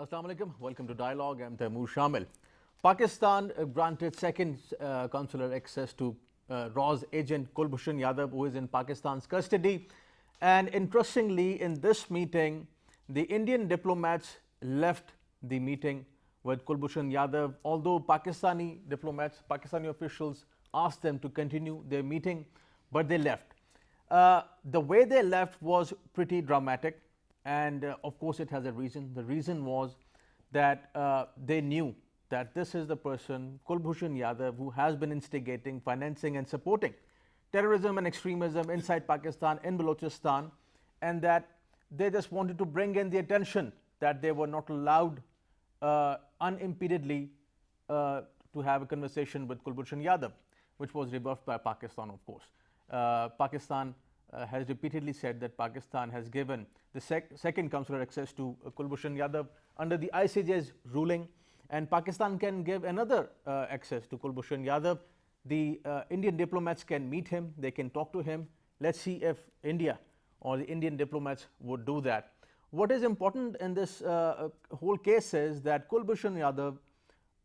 Assalamu alaikum. Welcome to Dialogue. I'm Taimur Shamil. Pakistan granted second consular access to Raw's agent Kulbhushan Yadav, who is in Pakistan's custody. And interestingly, in this meeting, the Indian diplomats left the meeting with Kulbhushan Yadav, although Pakistani diplomats, Pakistani officials asked them to continue their meeting, but they left. The way they left was pretty dramatic, and of course it has a reason. The reason was that they knew that this is the person, Kulbhushan Yadav, who has been instigating, financing and supporting terrorism and extremism inside Pakistan, in Balochistan, and that they just wanted to bring in the attention that they were not allowed unimpededly to have a conversation with Kulbhushan Yadav, which was rebuffed by Pakistan, of course. Pakistan has repeatedly said that Pakistan has given the second consular access to Kulbhushan Yadav under the ICJ's ruling, and Pakistan can give another access to Kulbhushan Yadav. The Indian diplomats can meet him, they can talk to him. Let's see if India or the Indian diplomats would do that. What is important in this whole case is that Kulbhushan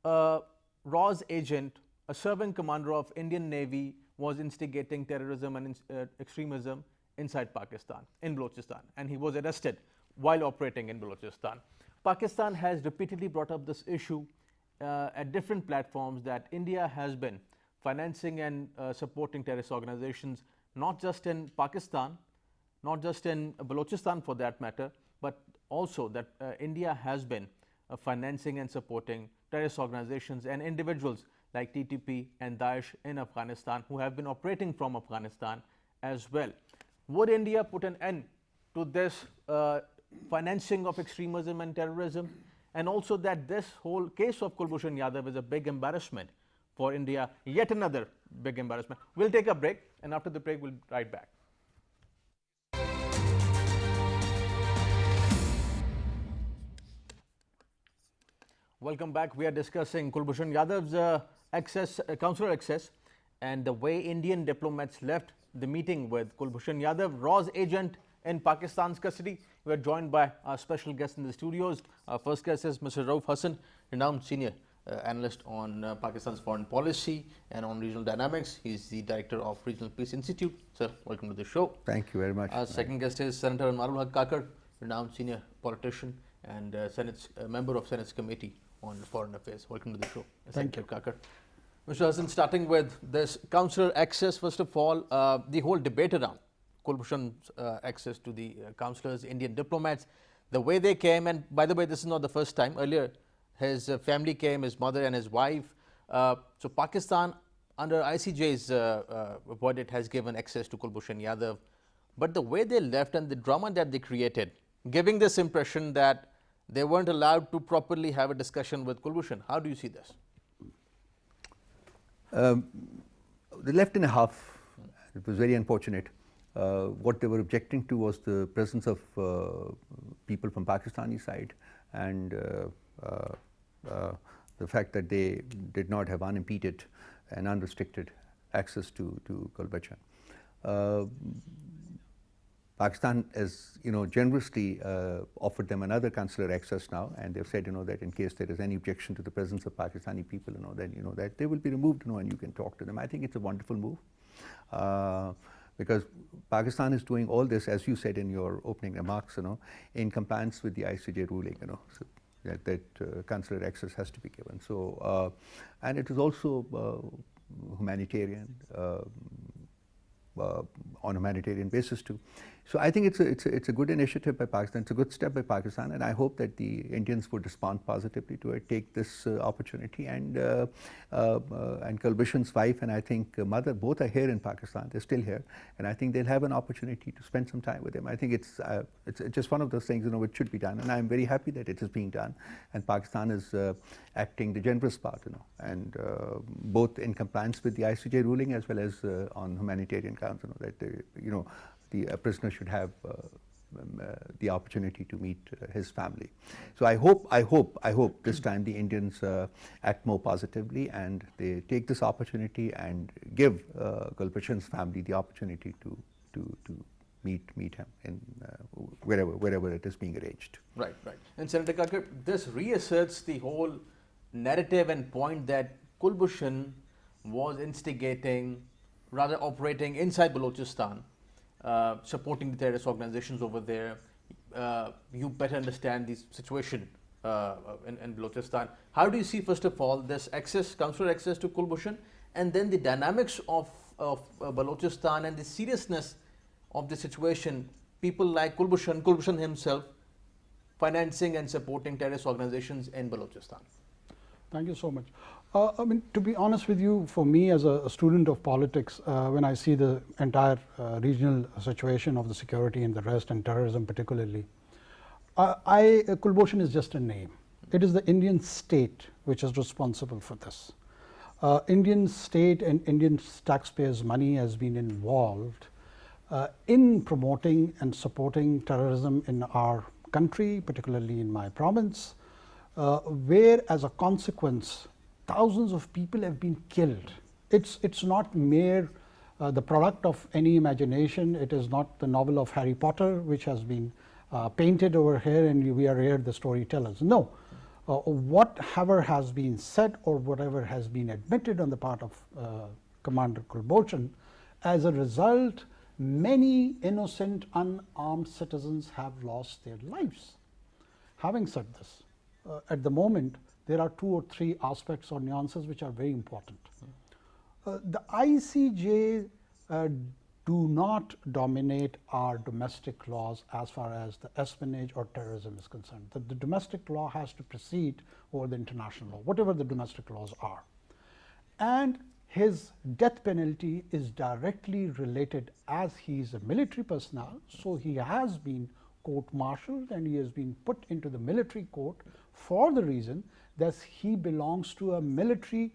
Yadav, Raw's agent, a serving commander of Indian Navy, was instigating terrorism and extremism inside Pakistan, in Balochistan, and he was arrested while operating in Balochistan. Pakistan has repeatedly brought up this issue at different platforms that India has been financing and supporting terrorist organizations, not just in Pakistan, not just in Balochistan for that matter, but also that India has been financing and supporting terrorist organizations and individuals like TTP and Daesh in Afghanistan, who have been operating from Afghanistan as well. Would India put an end to this financing of extremism and terrorism? And also that this whole case of Kulbhushan Yadav is a big embarrassment for India, yet another big embarrassment. We'll take a break, and after the break, we'll be right back. Welcome back. We are discussing Kulbhushan Yadav's consular access, and the way Indian diplomats left the meeting with Kulbhushan Yadav, Raw's agent in Pakistan's custody. We are joined by our special guest in the studios. Our first guest is Mr. Rauf Hassan, renowned senior analyst on Pakistan's foreign policy and on regional dynamics. He is the director of Regional Peace Institute. Sir, welcome to the show. Thank you very much. Our second guest is Senator Anwarul Haq Kakar, renowned senior politician and member of Senate's Committee on Foreign Affairs. Welcome to the show. Thank you. Kakar. Mr. Hassan, starting with this consular access, first of all, the whole debate around Kulbhushan's access to the consulars, Indian diplomats, the way they came, and by the way, this is not the first time. Earlier, his family came, his mother and his wife. So Pakistan, under ICJ's verdict, has given access to Kulbhushan Yadav. But the way they left and the drama that they created, giving this impression that they weren't allowed to properly have a discussion with Kulbhushan. How do you see this? They left in a half. It was very unfortunate. What they were objecting to was the presence of people from Pakistani side, and the fact that they did not have unimpeded and unrestricted access to Kulbhushan. Pakistan has, generously offered them another consular access now, and they've said, that in case there is any objection to the presence of Pakistani people, then that they will be removed, and you can talk to them. I think it's a wonderful move, because Pakistan is doing all this, as you said in your opening remarks, in compliance with the ICJ ruling, so that consular access has to be given. So, and it is also humanitarian. On a humanitarian basis too. So I think it's a good initiative by Pakistan. It's a good step by Pakistan, and I hope that the Indians would respond positively to it, take this opportunity, and Kulbhushan's wife and I think mother both are here in Pakistan. They're still here, and I think they'll have an opportunity to spend some time with him. I think it's just one of those things which should be done, and I'm very happy that it is being done, and Pakistan is acting the generous part, and both in compliance with the ICJ ruling as well as on humanitarian grounds, that the prisoner should have the opportunity to meet his family. So I hope this time the Indians act more positively and they take this opportunity and give Kulbhushan's family the opportunity to meet him in wherever it is being arranged. Right, right. And Senator Kakar, this reasserts the whole narrative and point that Kulbhushan was instigating, rather operating inside Balochistan, supporting the terrorist organizations over there. You better understand the situation in Balochistan. How do you see, first of all, this consular access to Kulbhushan, and then the dynamics of Balochistan and the seriousness of the situation? People like Kulbhushan himself, financing and supporting terrorist organizations in Balochistan. Thank you so much. I mean, to be honest with you, for me as a student of politics, when I see the entire regional situation of the security and the rest, and terrorism particularly, Kulbhushan is just a name. It is the Indian state which is responsible for this. Indian state and Indian taxpayers' money has been involved in promoting and supporting terrorism in our country, particularly in my province, where as a consequence thousands of people have been killed. It's not mere the product of any imagination. It is not the novel of Harry Potter which has been painted over here and we are here the storytellers. No. Whatever has been said or whatever has been admitted on the part of Commander Kulbhushan, as a result, many innocent, unarmed citizens have lost their lives. Having said this, at the moment, there are 2 or 3 aspects or nuances which are very important. The ICJ do not dominate our domestic laws as far as the espionage or terrorism is concerned. The domestic law has to proceed over the international law, whatever the domestic laws are. And his death penalty is directly related, as he is a military personnel, so he has been court-martialed and he has been put into the military court for the reason that he belongs to a military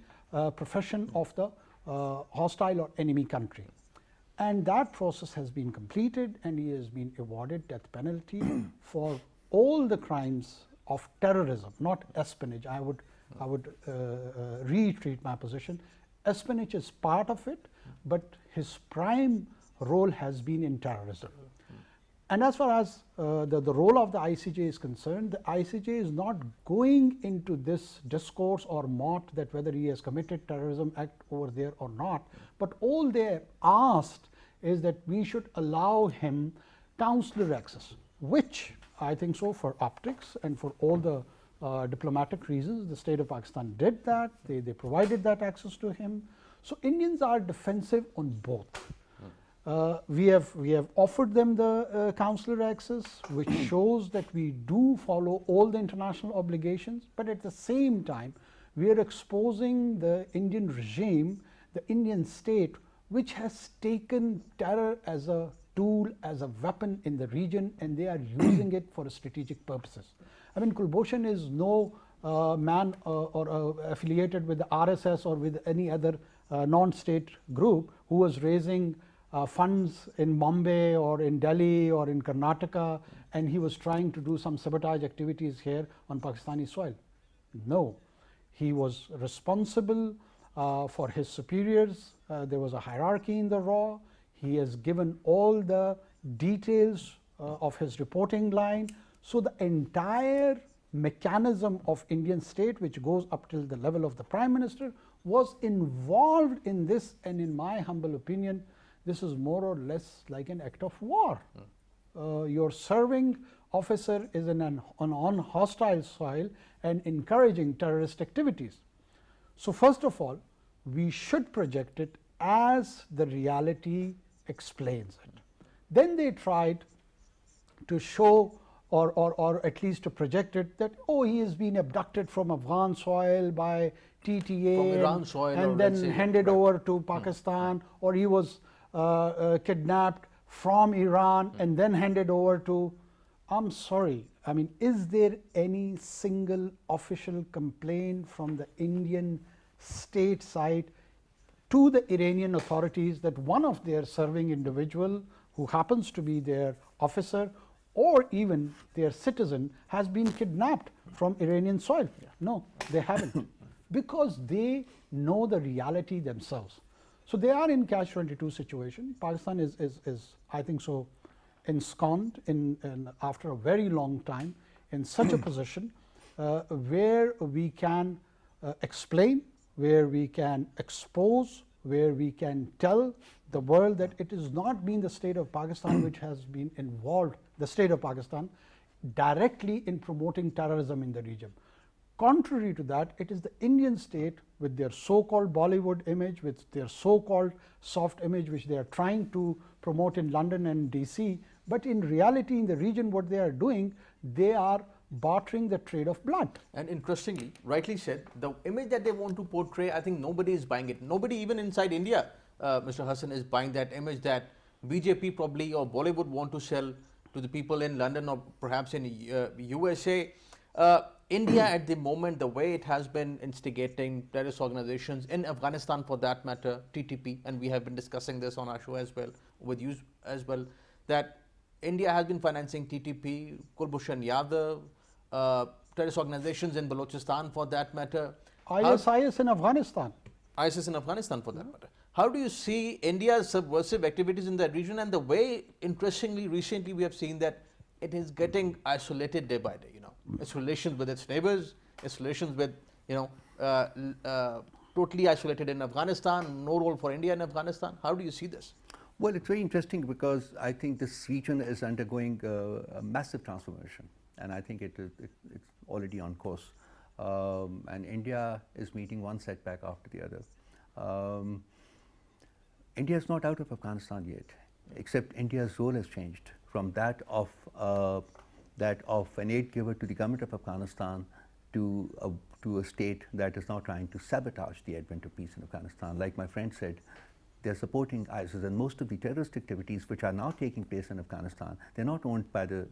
profession of the hostile or enemy country. And that process has been completed and he has been awarded death penalty for all the crimes of terrorism, not espionage. I would reiterate my position. Espionage is part of it, but his prime role has been in terrorism. And as far as the role of the ICJ is concerned, the ICJ is not going into this discourse or mot that whether he has committed terrorism act over there or not, but all they have asked is that we should allow him consular access, which I think so for optics and for all the diplomatic reasons, the state of Pakistan did that, they provided that access to him. So Indians are defensive on both. We have offered them the consular access, which shows that we do follow all the international obligations, but at the same time we are exposing the Indian regime, the Indian state, which has taken terror as a tool, as a weapon in the region, and they are using it for strategic purposes. I mean, Kulbhushan is no man or affiliated with the RSS or with any other non-state group who was raising funds in Bombay or in Delhi or in Karnataka, and he was trying to do some sabotage activities here on Pakistani soil. No, he was responsible for his superiors. There was a hierarchy in the RAW. He has given all the details of his reporting line. So the entire mechanism of Indian state, which goes up till the level of the Prime Minister, was involved in this, and in my humble opinion, this is more or less like an act of war. Your serving officer is on hostile soil and encouraging terrorist activities. So first of all, we should project it as the reality explains it. Then they tried to show or at least to project it that, oh, he has been abducted from Afghan soil by TTA from Iran soil and then handed over to Pakistan, or he was kidnapped from Iran and then handed over to, I'm sorry, I mean, is there any single official complaint from the Indian state side to the Iranian authorities that one of their serving individual who happens to be their officer or even their citizen has been kidnapped from Iranian soil? No, they haven't, because they know the reality themselves. So they are in catch-22 situation. Pakistan is I think so, ensconced after a very long time in such a position where we can explain, where we can expose, where we can tell the world that it is not been the state of Pakistan which has been involved, the state of Pakistan, directly in promoting terrorism in the region. Contrary to that, it is the Indian state with their so-called Bollywood image, with their so-called soft image which they are trying to promote in London and DC, but in reality in the region what they are doing, they are bartering the trade of blood. And interestingly, rightly said, the image that they want to portray, I think nobody is buying it. Nobody even inside India, Mr. Hassan, is buying that image that BJP probably or Bollywood want to sell to the people in London or perhaps in USA. India at the moment, the way it has been instigating terrorist organizations in Afghanistan for that matter, TTP, and we have been discussing this on our show as well, with you as well, that India has been financing TTP, Kulbhushan Yadav, terrorist organizations in Balochistan for that matter. ISIS in Afghanistan. ISIS in Afghanistan for that matter. How do you see India's subversive activities in that region and the way, interestingly, recently we have seen that it is getting isolated day by day, its relations with its neighbors, its relations with, totally isolated in Afghanistan, no role for India in Afghanistan. How do you see this? Well, it's very interesting because I think this region is undergoing a massive transformation, and I think it's already on course. And India is meeting one setback after the other. India is not out of Afghanistan yet, except India's role has changed from that of an aid giver to the government of Afghanistan to a state that is now trying to sabotage the advent of peace in Afghanistan. Like my friend said, they're supporting ISIS, and most of the terrorist activities which are now taking place in Afghanistan, they're not owned by the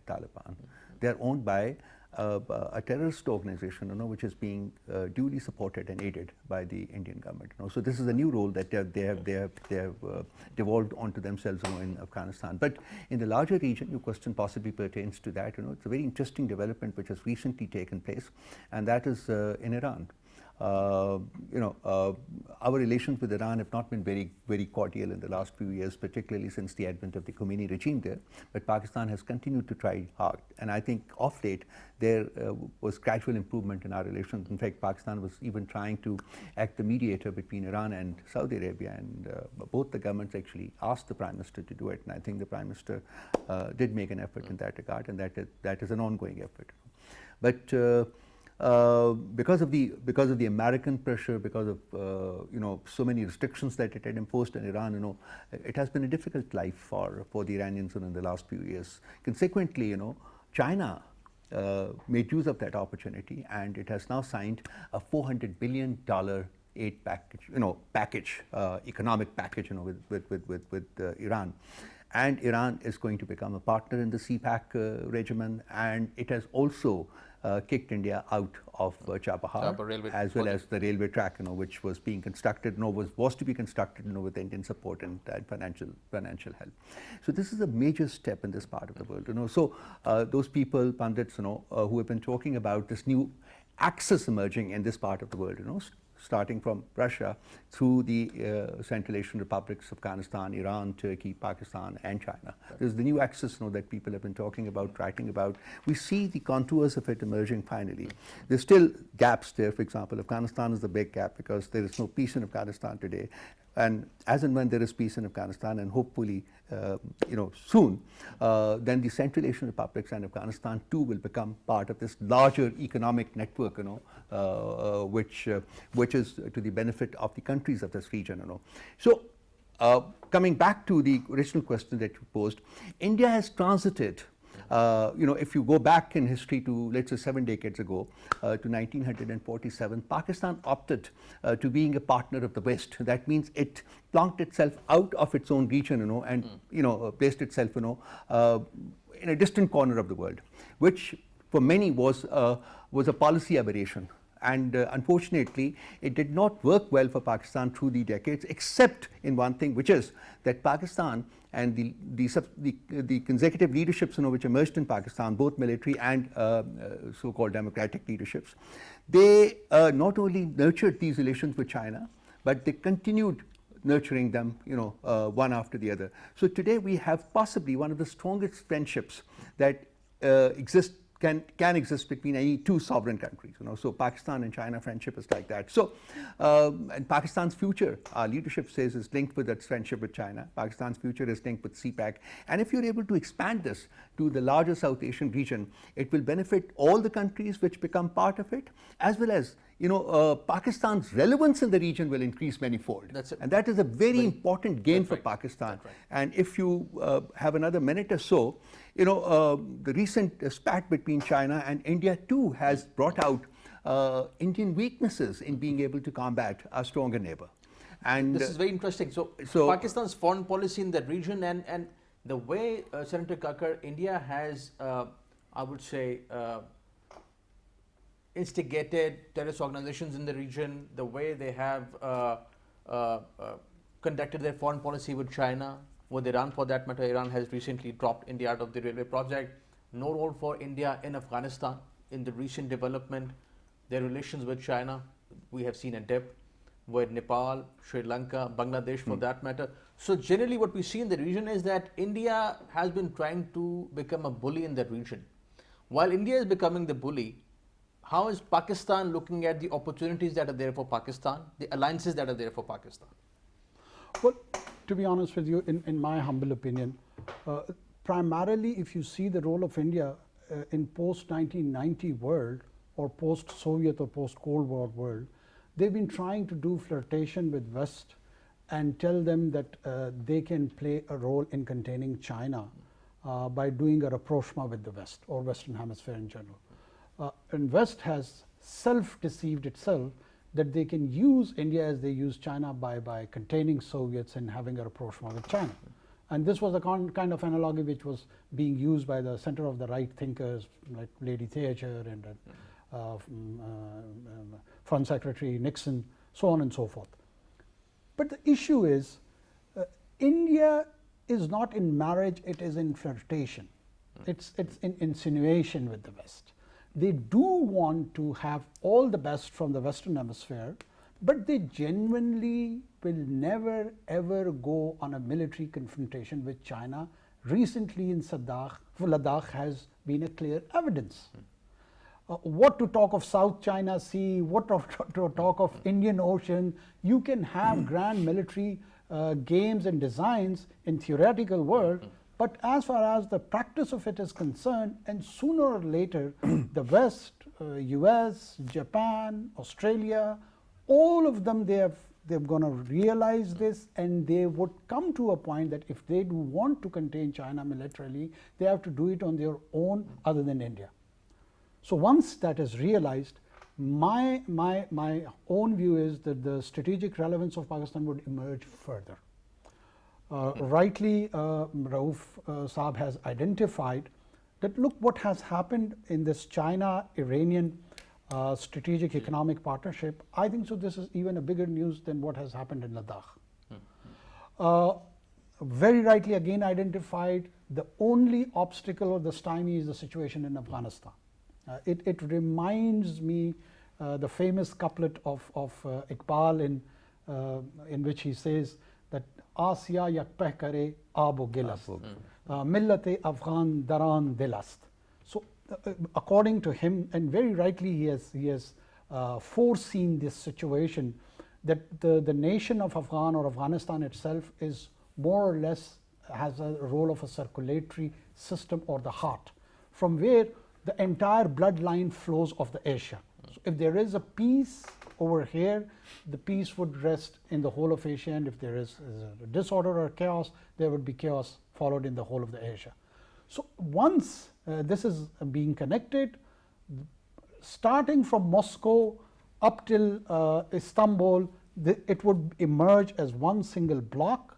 Taliban. They're owned by a terrorist organization, which is being duly supported and aided by the Indian government. So this is a new role that they have devolved onto themselves, in Afghanistan. But in the larger region, your question possibly pertains to that. It's a very interesting development which has recently taken place, and that is in Iran. Our relations with Iran have not been very, very cordial in the last few years, particularly since the advent of the Khomeini regime there. But Pakistan has continued to try hard, and I think of late there was gradual improvement in our relations. In fact, Pakistan was even trying to act the mediator between Iran and Saudi Arabia, and both the governments actually asked the Prime Minister to do it, and I think the Prime Minister did make an effort in that regard, and that is an ongoing effort. But because of the American pressure, because of so many restrictions that it had imposed on Iran, it has been a difficult life for the Iranians in the last few years. Consequently, China made use of that opportunity, and it has now signed a $400 billion aid package, economic package, with Iran. And Iran is going to become a partner in the CPAC regimen, and it has also kicked India out of Chabahar, as well as the railway track, which was being constructed, was to be constructed, with Indian support and financial help. So this is a major step in this part of the world. So those people, pundits, who have been talking about this new axis emerging in this part of the world, starting from Russia through the Central Asian republics, Afghanistan, Iran, Turkey, Pakistan, and China. There's the new axis that people have been talking about, writing about. We see the contours of it emerging finally. There's still gaps there. For example, Afghanistan is the big gap because there is no peace in Afghanistan today. And as and when there is peace in Afghanistan, and hopefully, soon, then the Central Asian republics and Afghanistan too will become part of this larger economic network, which is to the benefit of the countries of this region, So, coming back to the original question that you posed, India has transited. If you go back in history to, let's say, 7 decades ago, to 1947, Pakistan opted to being a partner of the West. That means it plunked itself out of its own region, and placed itself, in a distant corner of the world, which for many was a policy aberration. And unfortunately, it did not work well for Pakistan through the decades, except in one thing, which is that Pakistan and the consecutive leaderships, which emerged in Pakistan, both military and so-called democratic leaderships, they not only nurtured these relations with China, but they continued nurturing them, one after the other. So today we have possibly one of the strongest friendships that can exist between any two sovereign countries. So Pakistan and China friendship is like that. So and Pakistan's future, our leadership says, is linked with that friendship with China. Pakistan's future is linked with CPEC. And if you're able to expand this to the larger South Asian region, it will benefit all the countries which become part of it, as well as Pakistan's relevance in the region will increase manyfold. And that is a very important gain for Pakistan. Right. And if you have another minute or so, the recent spat between China and India too has brought out Indian weaknesses in being able to combat our stronger neighbor. And this is very interesting. So Pakistan's foreign policy in that region and the way, Senator Kakkar, India has, I would say, instigated terrorist organizations in the region, the way they have conducted their foreign policy with China, with Iran for that matter. Iran has recently dropped India out of the railway project. No role for India in Afghanistan in the recent development. Their relations with China, we have seen a dip with Nepal, Sri Lanka, Bangladesh for that matter. So generally what we see in the region is that India has been trying to become a bully in that region. While India is becoming the bully, how is Pakistan looking at the opportunities that are there for Pakistan, the alliances that are there for Pakistan? Well, to be honest with you, in my humble opinion, primarily if you see the role of India in post-1990 world or post-Soviet or post-Cold War world, they've been trying to do flirtation with West and tell them that they can play a role in containing China by doing a rapprochement with the West or Western Hemisphere in general. And West has self-deceived itself that they can use India as they use China by containing Soviets and having a rapprochement with China. And this was a kind of analogy which was being used by the center of the right thinkers like Lady Thatcher and Foreign Secretary Nixon, so on and so forth. But the issue is, India is not in marriage, it is in flirtation. It's in insinuation with the West. They do want to have all the best from the Western Hemisphere, but they genuinely will never ever go on a military confrontation with China. Recently in Ladakh has been a clear evidence. What to talk of South China Sea, what to talk of Indian Ocean. You can have grand military games and designs in theoretical world, but as far as the practice of it is concerned, and sooner or later the West, US, Japan, Australia, all of them they're going to realize this, and they would come to a point that if they do want to contain China militarily, they have to do it on their own other than India. So once that is realized, my own view is that the strategic relevance of Pakistan would emerge further. Rightly, Rauf Saab has identified that look what has happened in this China-Iranian strategic economic partnership. I think so this is even a bigger news than what has happened in Ladakh. Very rightly again identified the only obstacle or the stymie is the situation in Afghanistan. It reminds me the famous couplet of Iqbal in which he says that Asya yakpeh kare abo gilast, millate Afghan daran dilast. So according to him, and very rightly he has foreseen this situation, that the nation of Afghan or Afghanistan itself is more or less has a role of a circulatory system or the heart, from where the entire bloodline flows of the Asia. So if there is a peace over here, the peace would rest in the whole of Asia, and if there is a disorder or chaos, there would be chaos followed in the whole of the Asia. So once this is being connected, starting from Moscow up till Istanbul, it would emerge as one single block,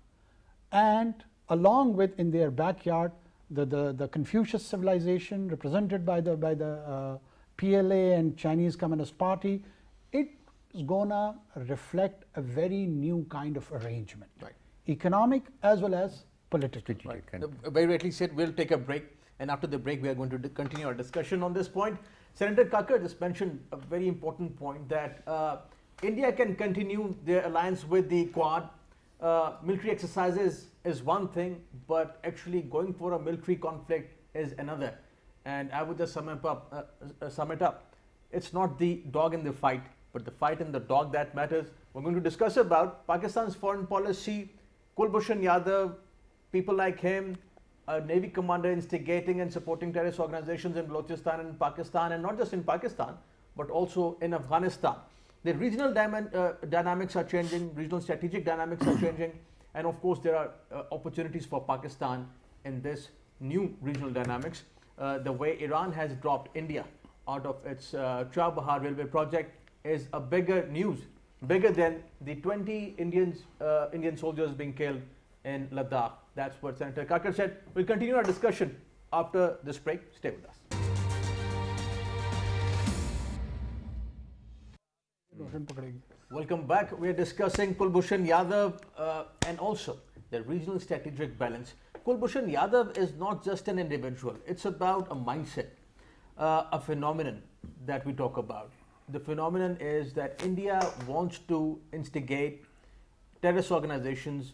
and along with in their backyard the Confucius civilization represented by the PLA and Chinese Communist Party, it is gonna reflect a very new kind of arrangement, right, economic as well as political. Right. Very rightly said. We'll take a break, and after the break we are going to continue our discussion on this point. Senator Kakkar just mentioned a very important point that India can continue their alliance with the Quad, military exercises is one thing, but actually going for a military conflict is another. And I would just sum it up. It's not the dog in the fight, but the fight in the dog that matters. We're going to discuss about Pakistan's foreign policy, Kulbhushan Yadav, people like him, a Navy commander instigating and supporting terrorist organizations in Balochistan and Pakistan, and not just in Pakistan, but also in Afghanistan. The regional dynamics are changing, regional strategic dynamics are changing, and of course there are opportunities for Pakistan in this new regional dynamics. The way Iran has dropped India out of its Chabahar railway project is a bigger news, bigger than the 20 Indian soldiers being killed in Ladakh. That's what Senator Kakar said. We'll continue our discussion after this break. Stay with us. Welcome back. We are discussing Kulbhushan Yadav and also the regional strategic balance. Kulbhushan Yadav is not just an individual, it's about a mindset, a phenomenon that we talk about. The phenomenon is that India wants to instigate terrorist organizations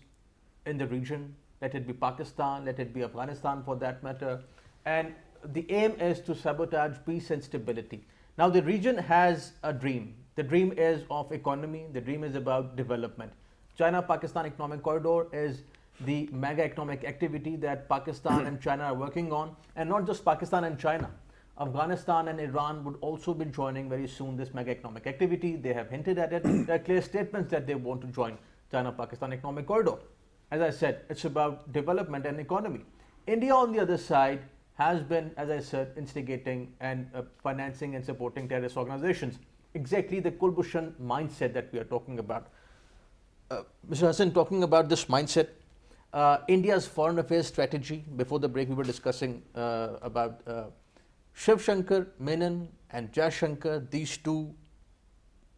in the region, let it be Pakistan, let it be Afghanistan for that matter, and the aim is to sabotage peace and stability. Now the region has a dream. The dream is of economy, the dream is about development. China-Pakistan Economic Corridor is the mega economic activity that Pakistan and China are working on, and not just Pakistan and China. Afghanistan and Iran would also be joining very soon this mega economic activity. They have hinted at it. There are clear statements that they want to join China-Pakistan Economic Corridor. As I said, it's about development and economy. India on the other side has been, as I said, instigating and financing and supporting terrorist organizations. Exactly the Kulbhushan mindset that we are talking about. Mr. Hassan, talking about this mindset, India's foreign affairs strategy, before the break we were discussing about Shiv Shankar Menon and Jai Shankar, these two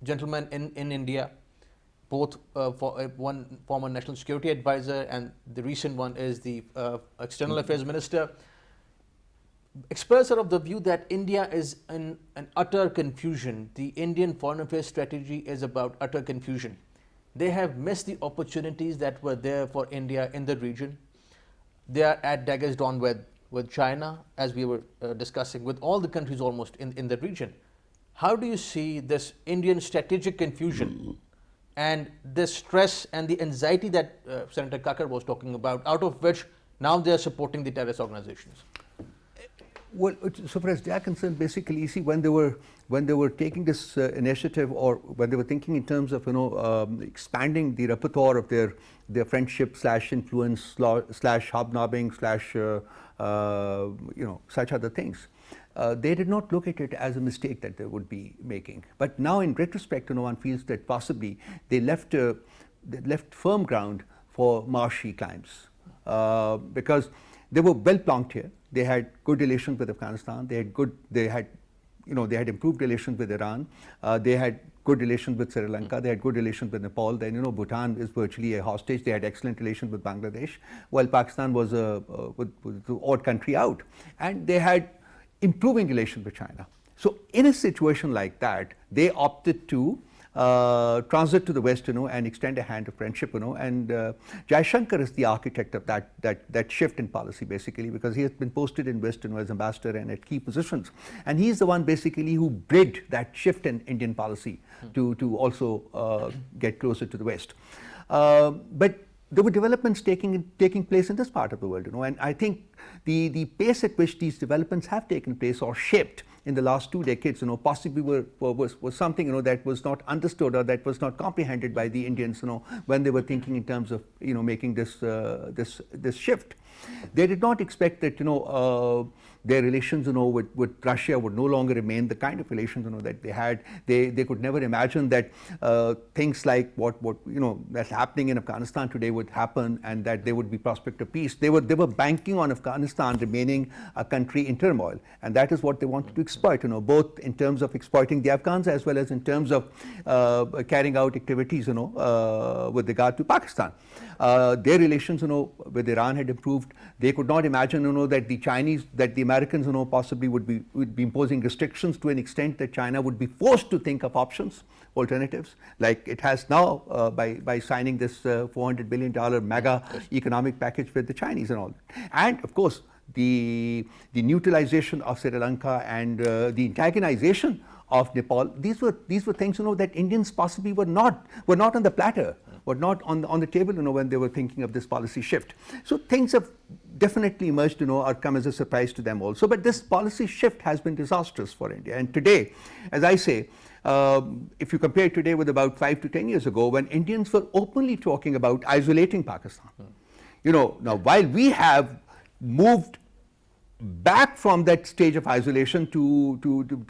gentlemen in India, both one former national security advisor and the recent one is the external affairs minister. Experts are of the view that India is in an utter confusion. The Indian foreign affairs strategy is about utter confusion. They have missed the opportunities that were there for India in the region. They are at daggers drawn with China, as we were discussing, with all the countries almost in the region. How do you see this Indian strategic confusion and this stress and the anxiety that Senator Kakar was talking about, out of which now they are supporting the terrorist organizations? Well, so far as they are concerned, basically, you see, when they were taking this initiative, or when they were thinking in terms of expanding the repertoire of their friendship / influence / hobnobbing / such other things, they did not look at it as a mistake that they would be making. But now, in retrospect, one feels that possibly they left firm ground for marshy climbs because they were well plonked here. They had good relations with Afghanistan. They had improved relations with Iran. They had good relations with Sri Lanka. They had good relations with Nepal. Then Bhutan is virtually a hostage. They had excellent relations with Bangladesh. While Pakistan was the odd country out, and they had improving relations with China. So in a situation like that, they opted to transit to the West, and extend a hand of friendship, and Jai Shankar is the architect of that shift in policy, basically, because he has been posted in West, as ambassador and at key positions, and he's the one basically who bridged that shift in Indian policy to also get closer to the West. But there were developments taking place in this part of the world, and I think the pace at which these developments have taken place or shaped in the last 2 decades, possibly was something, that was not understood or that was not comprehended by the Indians, when they were thinking in terms of, making this shift. They did not expect that, their relations, with Russia would no longer remain the kind of relations, that they had. They could never imagine that things like what that's happening in Afghanistan today would happen, and that there would be prospect of peace. They were banking on Afghanistan remaining a country in turmoil, and that is what they wanted to exploit, both in terms of exploiting the Afghans as well as in terms of carrying out activities, with regard to Pakistan. Their relations, with Iran had improved. They could not imagine, that the Americans, possibly would be imposing restrictions to an extent that China would be forced to think of options, alternatives, like it has now by signing this $400 billion mega economic package with the Chinese and all. And of course, the neutralization of Sri Lanka and the antagonization of Nepal, these were things, that Indians possibly were not on the platter, were not on the table, when they were thinking of this policy shift. So things have definitely emerged, or come as a surprise to them also. But this policy shift has been disastrous for India. And today, as I say, if you compare today with about 5 to 10 years ago, when Indians were openly talking about isolating Pakistan, now while we have moved back from that stage of isolation to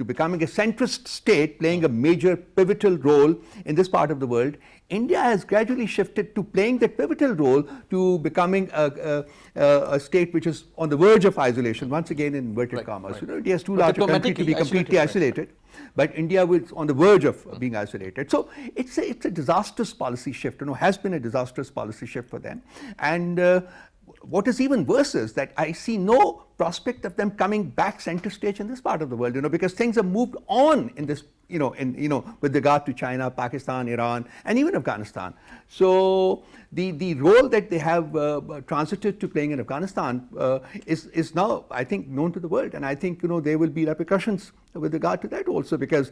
becoming a centrist state, playing a major pivotal role in this part of the world, India has gradually shifted to playing that pivotal role to becoming a state which is on the verge of isolation, once again in inverted commas. India is too large a country to be completely isolated, but India is on the verge of being isolated. So it's a disastrous policy shift, has been a disastrous policy shift for them. And what is even worse is that I see no prospect of them coming back center stage in this part of the world, because things have moved on in this, with regard to China, Pakistan, Iran, and even Afghanistan. So the role that they have transited to playing in Afghanistan is now, I think, known to the world, and I think there will be repercussions with regard to that also, because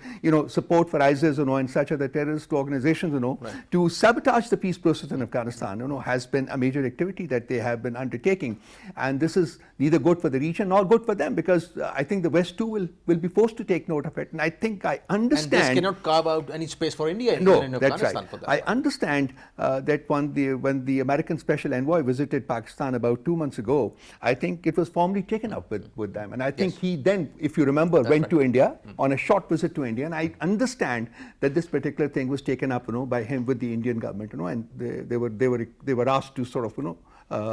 support for ISIS, and such other terrorist organizations, to sabotage the peace process in Afghanistan, has been a major activity that they have been undertaking, and this is neither good for the region nor good for them, because I think the West too will be forced to take note of it, and I think I understand. And this cannot carve out any space for India in That's Afghanistan right. for that. I understand that when the American Special Envoy visited Pakistan about 2 months ago, I think it was formally taken up with them, and I think he then, if you remember, went to India on a short visit to India, and I understand that this particular thing was taken up, by him with the Indian government, and they were asked to sort of,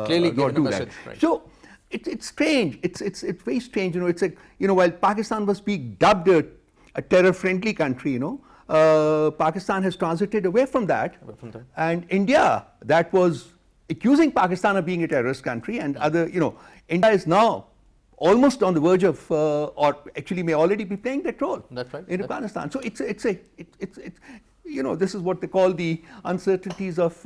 clearly not do that. Right. So it's strange. It's very strange. It's a while Pakistan was being dubbed a terror-friendly country, Pakistan has transited away from that, and India, that was accusing Pakistan of being a terrorist country, and India is now almost on the verge of, or actually may already be playing that role in Afghanistan. So it's this is what they call the uncertainties of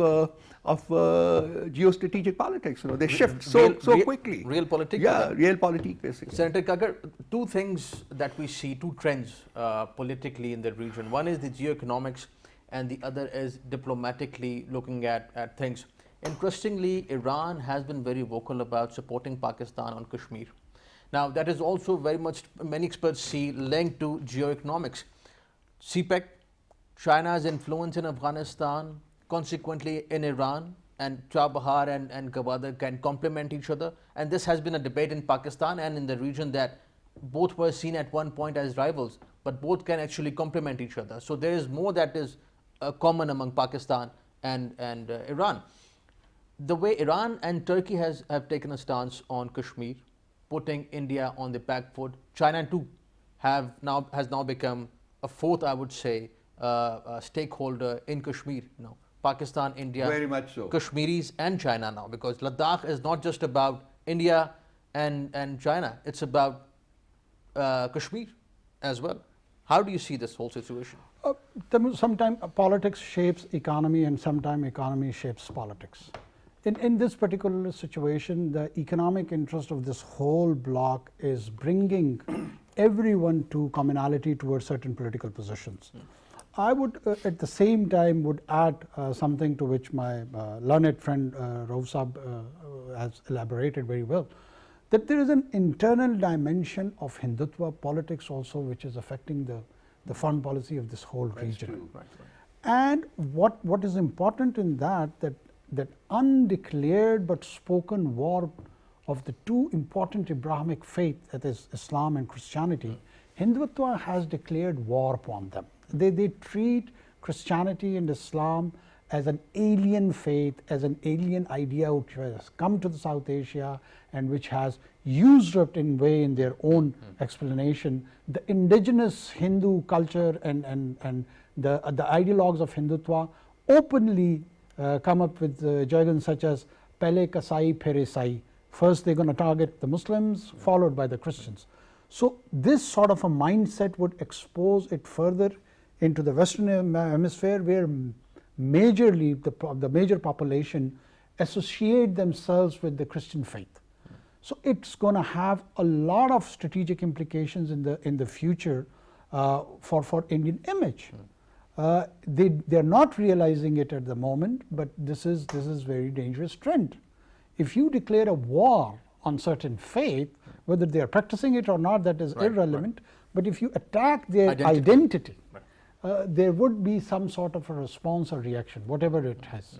geostrategic politics. They shift so quickly. Realpolitik. Yeah, realpolitik basically. Senator Kakar, two things that we see, two trends politically in the region. One is the geoeconomics, and the other is diplomatically looking at things. Interestingly, Iran has been very vocal about supporting Pakistan on Kashmir. Now, that is also very much, many experts see, linked to geoeconomics. CPEC, China's influence in Afghanistan, consequently in Iran, and Chabahar and Gwadar can complement each other. And this has been a debate in Pakistan and in the region, that both were seen at one point as rivals, but both can actually complement each other. So there is more that is common among Pakistan and Iran. The way Iran and Turkey have taken a stance on Kashmir, putting India on the back foot. China too has now become a fourth, I would say, stakeholder in Kashmir now. Pakistan, India, very much so. Kashmiris and China now, because Ladakh is not just about India and China, it's about Kashmir as well. How do you see this whole situation? Sometimes politics shapes economy, and sometimes economy shapes politics. In this particular situation, the economic interest of this whole bloc is bringing everyone to commonality towards certain political positions. I would, at the same time, would add something to which my learned friend Rauf Saab has elaborated very well, that there is an internal dimension of Hindutva politics also, which is affecting the foreign policy of this whole region. Right. And what is important in that undeclared but spoken war of the two important Abrahamic faiths, that is Islam and Christianity, Hindutva has declared war upon them. They treat Christianity and Islam as an alien faith, as an alien idea which has come to the South Asia and which has usurped in way in their own explanation the indigenous Hindu culture and the ideologues of Hindutva openly come up with jargon such as Pehle Kasai Phere Sai. First they are going to target the Muslims, followed by the Christians. So this sort of a mindset would expose it further into the Western hemisphere, where majorly the major population associate themselves with the Christian faith. So it's going to have a lot of strategic implications in the future for Indian image. They're not realizing it at the moment, but this is very dangerous trend. If you declare a war on certain faith, whether they are practicing it or not, that is irrelevant. But if you attack their identity, there would be some sort of a response or reaction, whatever it has.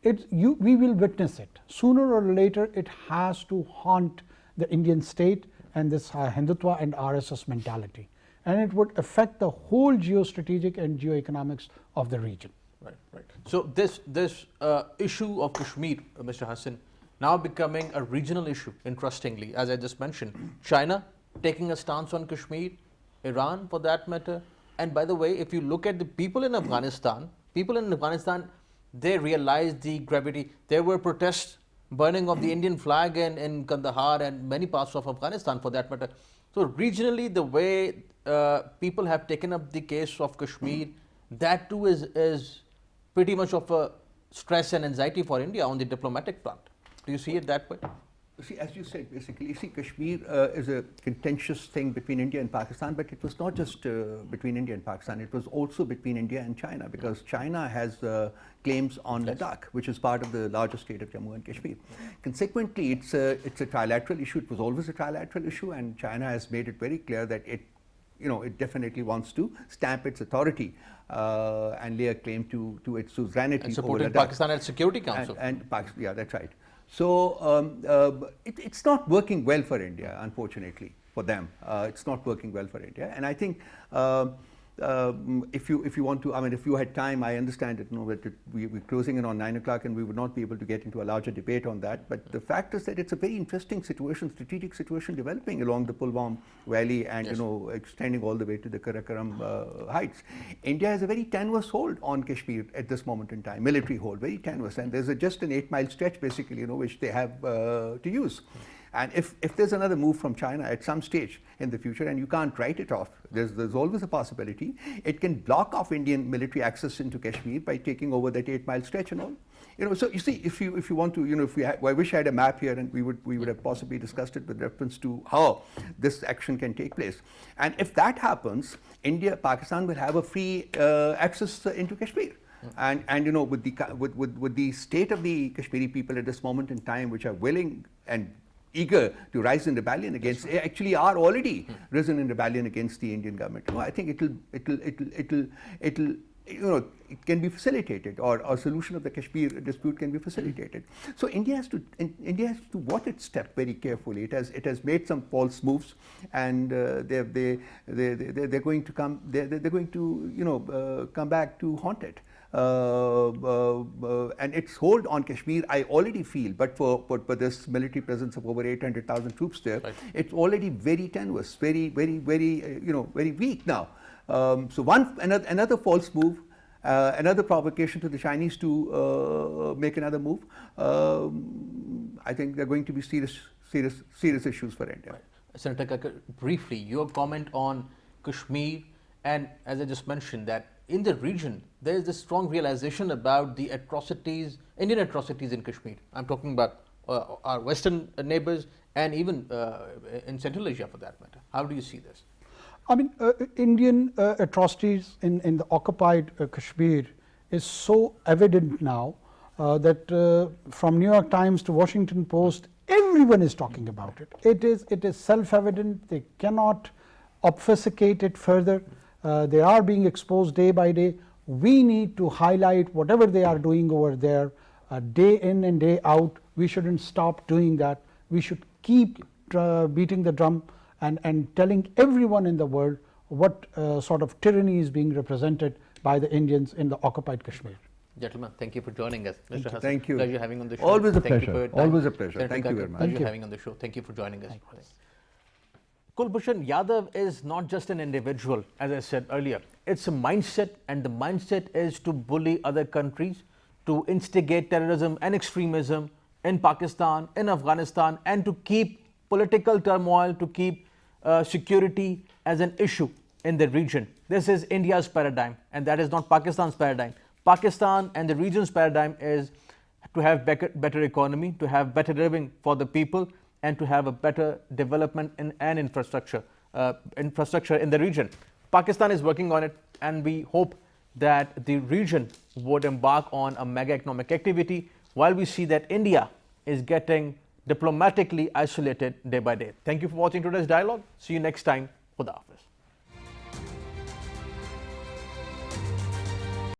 We will witness it. Sooner or later, it has to haunt the Indian state and this Hindutva and RSS mentality. And it would affect the whole geostrategic and geoeconomics of the region. Right. So this issue of Kashmir, Mr. Hassan, now becoming a regional issue, interestingly, as I just mentioned. China taking a stance on Kashmir, Iran for that matter. And by the way, if you look at the people in Afghanistan, they realized the gravity. There were protests, burning of the Indian flag in Kandahar and many parts of Afghanistan for that matter. So regionally, the way people have taken up the case of Kashmir, that too is pretty much of a stress and anxiety for India on the diplomatic front. Do you see it that way? See, as you said, basically, Kashmir is a contentious thing between India and Pakistan, but it was not just between India and Pakistan, it was also between India and China, because China has claims on Ladakh, which is part of the larger state of Jammu and Kashmir. Consequently, it's a trilateral issue. It was always a trilateral issue, and China has made it very clear that it definitely wants to stamp its authority and lay a claim to its suzerainty. And supporting Pakistan at Security Council. And Pakistan, yeah, that's right. So it's not working well for India, unfortunately, for them. It's not working well for India, and I think if you want to, if you had time, I understand it. That we're closing in on 9 o'clock, and we would not be able to get into a larger debate on that. But the fact is that it's a very interesting situation, strategic situation developing along the Pulwam Valley, and extending all the way to the Karakoram heights. India has a very tenuous hold on Kashmir at this moment in time, military hold, very tenuous, and there's just an 8-mile stretch basically, which they have to use. And if there's another move from China at some stage in the future, and you can't write it off, there's always a possibility, it can block off Indian military access into Kashmir by taking over that 8-mile stretch and all. So you see, if you want to, I wish I had a map here, and we would have possibly discussed it with reference to how this action can take place. And if that happens, Pakistan will have a free access into Kashmir. And with the state of the Kashmiri people at this moment in time, which are willing and eager to rise in rebellion against, actually are already risen in rebellion against the Indian government. I think it can be facilitated, or a solution of the Kashmir dispute can be facilitated. So India has to watch its step very carefully. It has made some false moves, and they're going to come back to haunt it. And its hold on Kashmir, I already feel, but for this military presence of over 800,000 troops there, it's already very tenuous, very weak now. So another false move, another provocation to the Chinese to make another move. I think they're going to be serious issues for India. Senator Kakkar, briefly, your comment on Kashmir, and as I just mentioned, that in the region, there is this strong realization about the atrocities, Indian atrocities in Kashmir. I'm talking about our Western neighbors, and even in Central Asia for that matter. How do you see this? Indian atrocities in the occupied Kashmir is so evident now that from New York Times to Washington Post, everyone is talking about it. It is self-evident. They cannot obfuscate it further. They are being exposed day by day. We need to highlight whatever they are doing over there day in and day out. We shouldn't stop doing that. We should keep beating the drum and telling everyone in the world what sort of tyranny is being represented by the Indians in the occupied Kashmir. Gentlemen, thank you for joining us. Mr. Hassan, Thank you. Pleasure having on the show. Always a Thank you pleasure. for your time. Always a pleasure. Senator Thank you Kakar, very much. Pleasure Thank you. having on the show. Thank you for joining us. Kulbhushan Yadav is not just an individual, as I said earlier. It's a mindset, and the mindset is to bully other countries, to instigate terrorism and extremism in Pakistan, in Afghanistan, and to keep political turmoil, to keep security as an issue in the region. This is India's paradigm, and that is not Pakistan's paradigm. Pakistan and the region's paradigm is to have better economy, to have better living for the people, and to have a better development and infrastructure in the region. Pakistan is working on it, and we hope that the region would embark on a mega economic activity, while we see that India is getting diplomatically isolated day by day. Thank you for watching today's dialogue. See you next time. Khuda Hafiz.